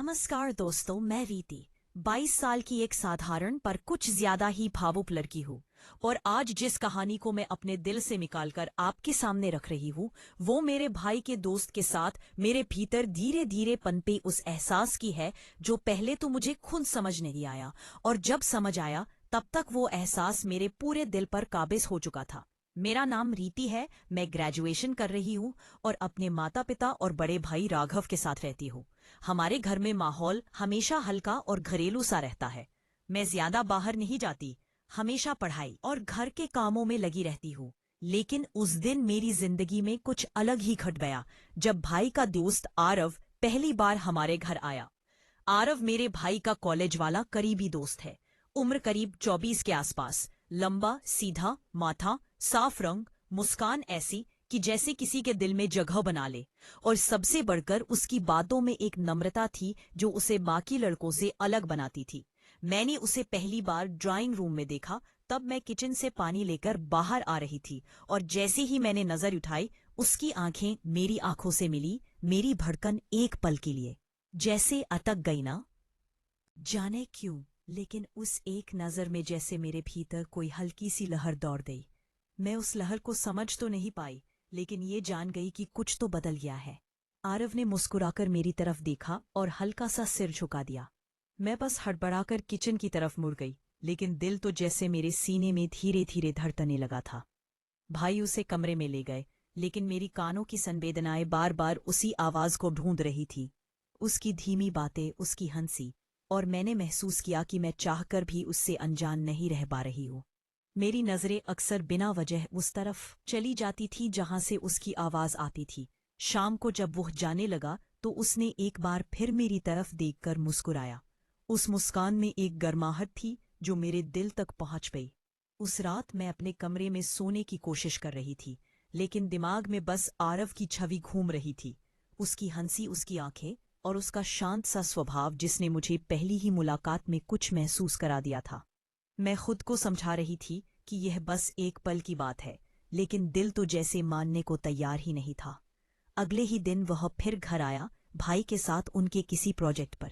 नमस्कार दोस्तों, मैं रीति 22 साल की एक साधारण पर कुछ ज्यादा ही भावुक लड़की हूँ। और आज जिस कहानी को मैं अपने दिल से निकालकर आपके सामने रख रही हूँ वो मेरे भाई के दोस्त के साथ मेरे भीतर धीरे धीरे पनपे उस एहसास की है जो पहले तो मुझे खुद समझ नहीं आया, और जब समझ आया तब तक वो एहसास मेरे पूरे दिल पर काबिज हो चुका था। मेरा नाम रीति है, मैं ग्रेजुएशन कर रही हूँ और अपने माता पिता और बड़े भाई राघव के साथ रहती हूँ। हमारे घर में माहौल हमेशा हल्का और घरेलू सा रहता है। मैं ज्यादा बाहर नहीं जाती, हमेशा पढ़ाई और घर के कामों में लगी रहती हूँ। लेकिन उस दिन मेरी जिंदगी में कुछ अलग ही घट गया जब भाई का दोस्त आरव पहली बार हमारे घर आया। आरव मेरे भाई का कॉलेज वाला करीबी दोस्त है। उम्र करीब 24 के आसपास, लंबा सीधा माथा, साफ रंग, मुस्कान ऐसी कि जैसे किसी के दिल में जगह बना ले। और सबसे बढ़कर उसकी बातों में एक नम्रता थी जो उसे बाकी लड़कों से अलग बनाती थी। मैंने उसे पहली बार ड्राइंग रूम में देखा, तब मैं किचन से पानी लेकर बाहर आ रही थी, और जैसे ही मैंने नजर उठाई उसकी आंखें मेरी आंखों से मिली। मेरी धड़कन एक पल के लिए जैसे अटक गई ना जाने क्यों, लेकिन उस एक नजर में जैसे मेरे भीतर कोई हल्की सी लहर दौड़ गई। मैं उस लहर को समझ तो नहीं पाई, लेकिन ये जान गई कि कुछ तो बदल गया है। आरव ने मुस्कुराकर मेरी तरफ देखा और हल्का सा सिर झुका दिया। मैं बस हड़बड़ाकर किचन की तरफ मुड़ गई, लेकिन दिल तो जैसे मेरे सीने में धीरे धीरे धड़कने लगा था। भाई उसे कमरे में ले गए, लेकिन मेरी कानों की संवेदनाएं बार बार उसी आवाज को ढूंढ रही थी। उसकी धीमी बातें, उसकी हंसी, और मैंने महसूस किया कि मैं चाहकर भी उससे अनजान नहीं रह पा रही हूँ। मेरी नजरें अक्सर बिना वजह उस तरफ चली जाती थी जहां से उसकी आवाज आती थी। शाम को जब वह जाने लगा तो उसने एक बार फिर मेरी तरफ देखकर मुस्कुराया। उस मुस्कान में एक गर्माहट थी जो मेरे दिल तक पहुंच गई। उस रात मैं अपने कमरे में सोने की कोशिश कर रही थी, लेकिन दिमाग में बस आरव की छवि घूम रही थी। उसकी हंसी, उसकी आंखें और उसका शांत सा स्वभाव जिसने मुझे पहली ही मुलाकात में कुछ महसूस करा दिया था। मैं खुद को समझा रही थी कि यह बस एक पल की बात है, लेकिन दिल तो जैसे मानने को तैयार ही नहीं था। अगले ही दिन वह फिर घर आया, भाई के साथ उनके किसी प्रोजेक्ट पर।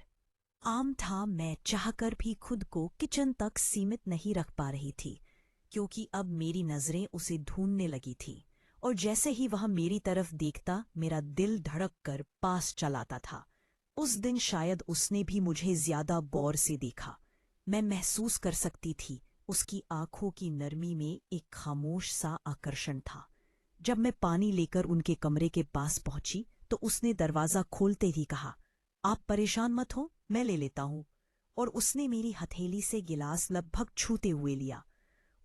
आम था, मैं चाहकर भी खुद को किचन तक सीमित नहीं रख पा रही थी, क्योंकि अब मेरी नजरें उसे ढूंढने लगी थी। और जैसे ही वह मेरी तरफ देखता मेरा दिल धड़क कर पास चलाता था। उस दिन शायद उसने भी मुझे ज्यादा गौर से देखा। मैं महसूस कर सकती थी उसकी आंखों की नरमी में एक खामोश सा आकर्षण था। जब मैं पानी लेकर उनके कमरे के पास पहुंची तो उसने दरवाजा खोलते ही कहा, आप परेशान मत हो, मैं ले लेता हूं। और उसने मेरी हथेली से गिलास लगभग छूते हुए लिया।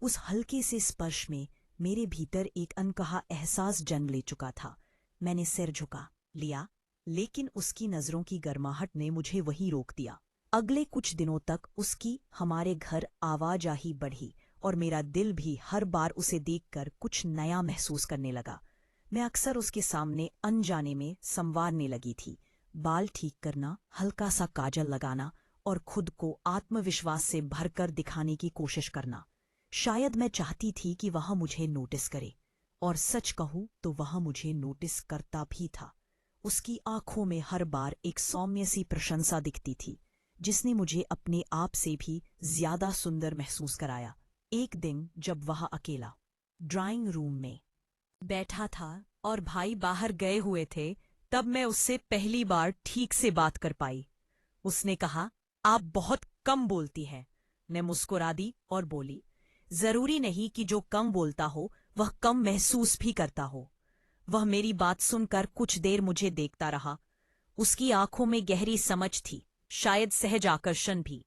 उस हल्के से स्पर्श में मेरे भीतर एक अनकहा एहसास जन्म ले चुका था। मैंने सिर झुका लिया, लेकिन उसकी नजरों की गर्माहट ने मुझे वहीं रोक दिया। अगले कुछ दिनों तक उसकी हमारे घर आवाजाही बढ़ी, और मेरा दिल भी हर बार उसे देखकर कुछ नया महसूस करने लगा। मैं अक्सर उसके सामने अनजाने में संवारने लगी थी। बाल ठीक करना, हल्का सा काजल लगाना और खुद को आत्मविश्वास से भरकर दिखाने की कोशिश करना। शायद मैं चाहती थी कि वह मुझे नोटिस करे, और सच कहूं तो वह मुझे नोटिस करता भी था। उसकी आंखों में हर बार एक सौम्य सी प्रशंसा दिखती थी, जिसने मुझे अपने आप से भी ज्यादा सुंदर महसूस कराया। एक दिन जब वह अकेला ड्राइंग रूम में बैठा था और भाई बाहर गए हुए थे, तब मैं उससे पहली बार ठीक से बात कर पाई। उसने कहा, आप बहुत कम बोलती हैं। मैं मुस्कुरा दी और बोली, जरूरी नहीं कि जो कम बोलता हो वह कम महसूस भी करता हो। वह मेरी बात सुनकर कुछ देर मुझे देखता रहा। उसकी आंखों में गहरी समझ थी, शायद सहज आकर्षण भी।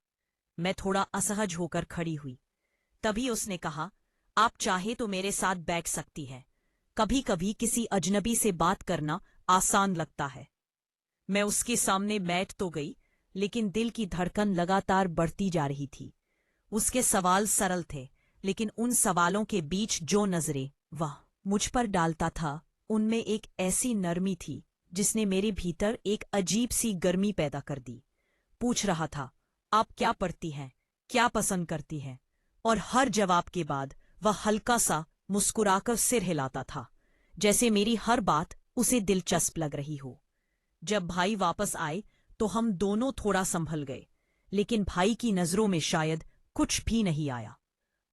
मैं थोड़ा असहज होकर खड़ी हुई। तभी उसने कहा, आप चाहे तो मेरे साथ बैठ सकती है। कभी कभी किसी अजनबी से बात करना आसान लगता है। मैं उसके सामने बैठ तो गई, लेकिन दिल की धड़कन लगातार बढ़ती जा रही थी। उसके सवाल सरल थे, लेकिन उन सवालों के बीच जो नजरें वह मुझ पर डालता था उनमें एक ऐसी नरमी थी जिसने मेरे भीतर एक अजीब सी गर्मी पैदा कर दी। पूछ रहा था, आप क्या पढ़ती हैं, क्या पसंद करती हैं? और हर जवाब के बाद वह हल्का सा मुस्कुराकर सिर हिलाता था, जैसे मेरी हर बात उसे दिलचस्प लग रही हो। जब भाई वापस आए तो हम दोनों थोड़ा संभल गए, लेकिन भाई की नजरों में शायद कुछ भी नहीं आया।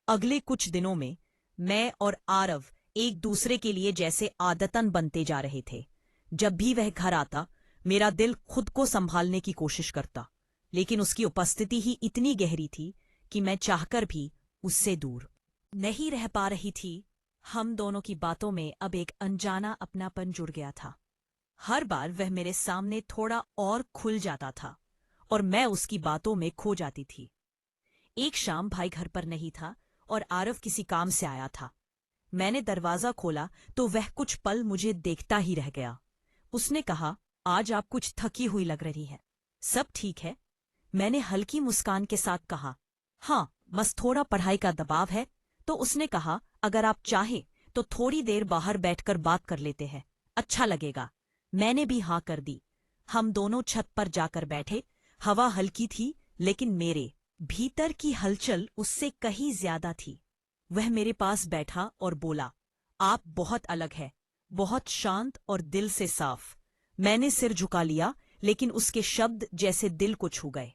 अगले कुछ दिनों में मैं और आरव एक दूसरे के लिए जैसे आदतन बनते जा रहे थे। जब भी वह घर आता, मेरा दिल खुद को संभालने की कोशिश करता, लेकिन उसकी उपस्थिति ही इतनी गहरी थी कि मैं चाहकर भी उससे दूर नहीं रह पा रही थी। हम दोनों की बातों में अब एक अनजाना अपनापन जुड़ गया था। हर बार वह मेरे सामने थोड़ा और खुल जाता था और मैं उसकी बातों में खो जाती थी। एक शाम भाई घर पर नहीं था और आरव किसी काम से आया था। मैंने दरवाजा खोला तो वह कुछ पल मुझे देखता ही रह गया। उसने कहा, आज आप कुछ थकी हुई लग रही हैं। सब ठीक है? मैंने हल्की मुस्कान के साथ कहा, हाँ, बस थोड़ा पढ़ाई का दबाव है। तो उसने कहा, अगर आप चाहे तो थोड़ी देर बाहर बैठकर बात कर लेते हैं, अच्छा लगेगा। मैंने भी हाँ कर दी। हम दोनों छत पर जाकर बैठे। हवा हल्की थी, लेकिन मेरे भीतर की हलचल उससे कहीं ज्यादा थी। वह मेरे पास बैठा और बोला, आप बहुत अलग है, बहुत शांत और दिल से साफ। मैंने सिर झुका लिया, लेकिन उसके शब्द जैसे दिल को छू गए।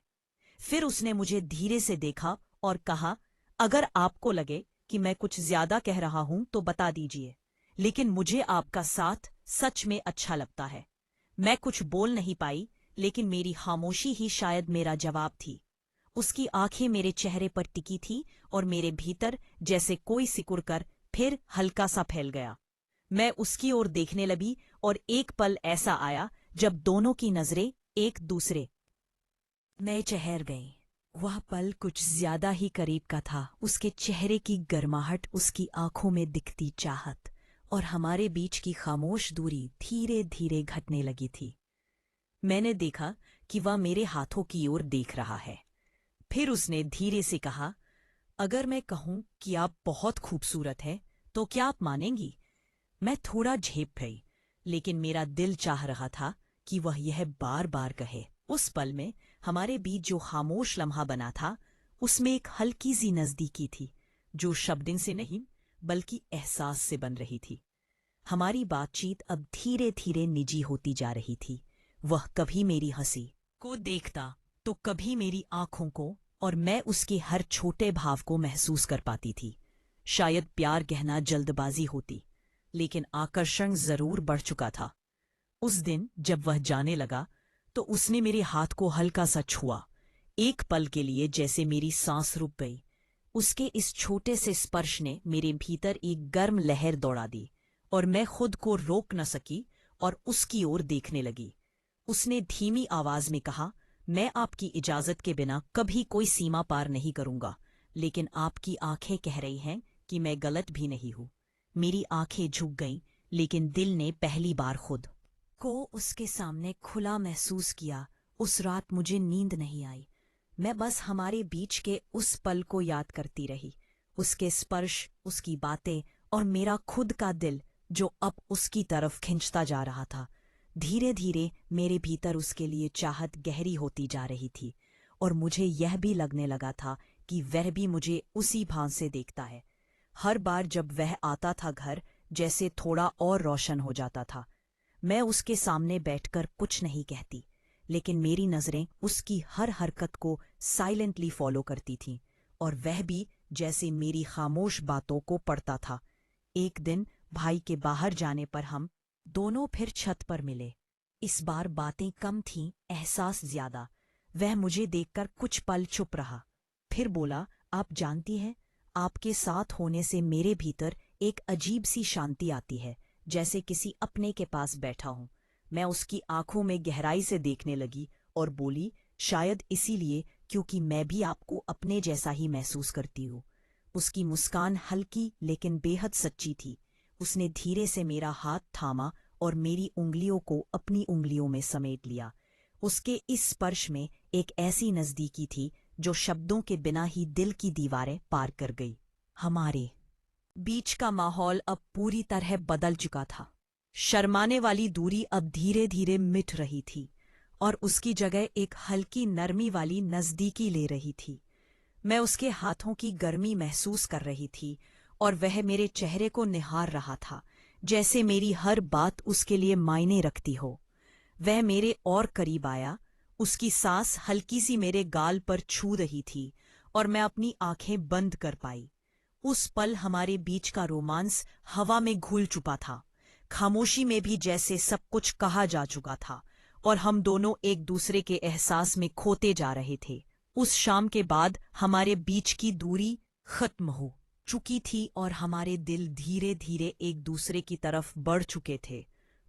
फिर उसने मुझे धीरे से देखा और कहा, अगर आपको लगे कि मैं कुछ ज्यादा कह रहा हूं तो बता दीजिए, लेकिन मुझे आपका साथ सच में अच्छा लगता है। मैं कुछ बोल नहीं पाई, लेकिन मेरी खामोशी ही शायद मेरा जवाब थी। उसकी आंखें मेरे चेहरे पर टिकी थी और मेरे भीतर जैसे कोई सिकुड़ कर फिर हल्का सा फैल गया। मैं उसकी ओर देखने लगी और एक पल ऐसा आया जब दोनों की नजरें एक दूसरे में ठहर गईं। वह पल कुछ ज्यादा ही करीब का था। उसके चेहरे की गर्माहट, उसकी आंखों में दिखती चाहत और हमारे बीच की खामोश दूरी धीरे धीरे घटने लगी थी। मैंने देखा कि वह मेरे हाथों की ओर देख रहा है। फिर उसने धीरे से कहा, अगर मैं कहूं कि आप बहुत खूबसूरत हैं, तो क्या आप मानेंगी? मैं थोड़ा झेप गई, लेकिन मेरा दिल चाह रहा था कि वह यह बार बार कहे। उस पल में हमारे बीच जो खामोश लम्हा बना था, उसमें एक हल्की सी नजदीकी थी, जो शब्दों से नहीं बल्कि एहसास से बन रही थी। हमारी बातचीत अब धीरे धीरे निजी होती जा रही थी। वह कभी मेरी हंसी को देखता तो कभी मेरी आंखों को, और मैं उसके हर छोटे भाव को महसूस कर पाती थी। शायद प्यार कहना जल्दबाजी होती, लेकिन आकर्षण जरूर बढ़ चुका था। उस दिन जब वह जाने लगा तो उसने मेरे हाथ को हल्का सा छुआ। एक पल के लिए जैसे मेरी सांस रुक गई। उसके इस छोटे से स्पर्श ने मेरे भीतर एक गर्म लहर दौड़ा दी और मैं खुद को रोक न सकी और उसकी ओर देखने लगी। उसने धीमी आवाज में कहा, मैं आपकी इजाजत के बिना कभी कोई सीमा पार नहीं करूंगा, लेकिन आपकी आंखें कह रही हैं कि मैं गलत भी नहीं हूं। मेरी आंखें झुक गईं, लेकिन दिल ने पहली बार खुद को उसके सामने खुला महसूस किया। उस रात मुझे नींद नहीं आई। मैं बस हमारे बीच के उस पल को याद करती रही, उसके स्पर्श, उसकी बातें और मेरा खुद का दिल जो अब उसकी तरफ खिंचता जा रहा था। धीरे धीरे मेरे भीतर उसके लिए चाहत गहरी होती जा रही थी और मुझे यह भी लगने लगा था कि वह भी मुझे उसी भाव से देखता है। हर बार जब वह आता था घर, जैसे थोड़ा और रोशन हो जाता था। मैं उसके सामने बैठकर कुछ नहीं कहती, लेकिन मेरी नजरें उसकी हर हरकत को साइलेंटली फॉलो करती थीं और वह भी जैसे मेरी खामोश बातों को पढ़ता था। एक दिन भाई के बाहर जाने पर हम दोनों फिर छत पर मिले। इस बार बातें कम थीं, एहसास ज्यादा। वह मुझे देखकर कुछ पल चुप रहा, फिर बोला, आप जानती हैं, आपके साथ होने से मेरे भीतर एक अजीब सी शांति आती है, जैसे किसी अपने के पास बैठा हूं। मैं उसकी आंखों में गहराई से देखने लगी और बोली, शायद इसीलिए क्योंकि मैं भी आपको अपने जैसा ही महसूस करती हूँ। उसकी मुस्कान हल्की लेकिन बेहद सच्ची थी। उसने धीरे से मेरा हाथ थामा और मेरी उंगलियों को अपनी उंगलियों में समेट लिया। उसके इस स्पर्श में एक ऐसी नजदीकी थी जो शब्दों के बिना ही दिल की दीवारें पार कर गई। हमारे बीच का माहौल अब पूरी तरह बदल चुका था। शर्माने वाली दूरी अब धीरे धीरे मिट रही थी और उसकी जगह एक हल्की नरमी वाली नजदीकी ले रही थी। मैं उसके हाथों की गर्मी महसूस कर रही थी और वह मेरे चेहरे को निहार रहा था, जैसे मेरी हर बात उसके लिए मायने रखती हो। वह मेरे और करीब आया, उसकी सांस हल्की सी मेरे गाल पर छू रही थी और मैं अपनी आंखें बंद कर पाई। उस पल हमारे बीच का रोमांस हवा में घुल चुका था। खामोशी में भी जैसे सब कुछ कहा जा चुका था और हम दोनों एक दूसरे के एहसास में खोते जा रहे थे। उस शाम के बाद हमारे बीच की दूरी खत्म हो चुकी थी और हमारे दिल धीरे धीरे एक दूसरे की तरफ बढ़ चुके थे।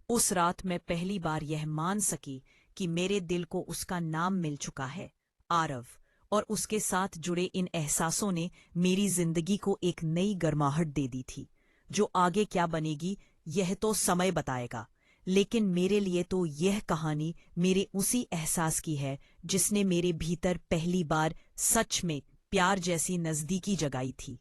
उस रात मैं पहली बार यह मान सकी कि मेरे दिल को उसका नाम मिल चुका है, आरव, और उसके साथ जुड़े इन एहसासों ने मेरी जिंदगी को एक नई गर्माहट दे दी थी। जो आगे क्या बनेगी यह तो समय बताएगा, लेकिन मेरे लिए तो यह कहानी मेरे उसी एहसास की है जिसने मेरे भीतर पहली बार सच में प्यार जैसी नज़दीकी जगाई थी।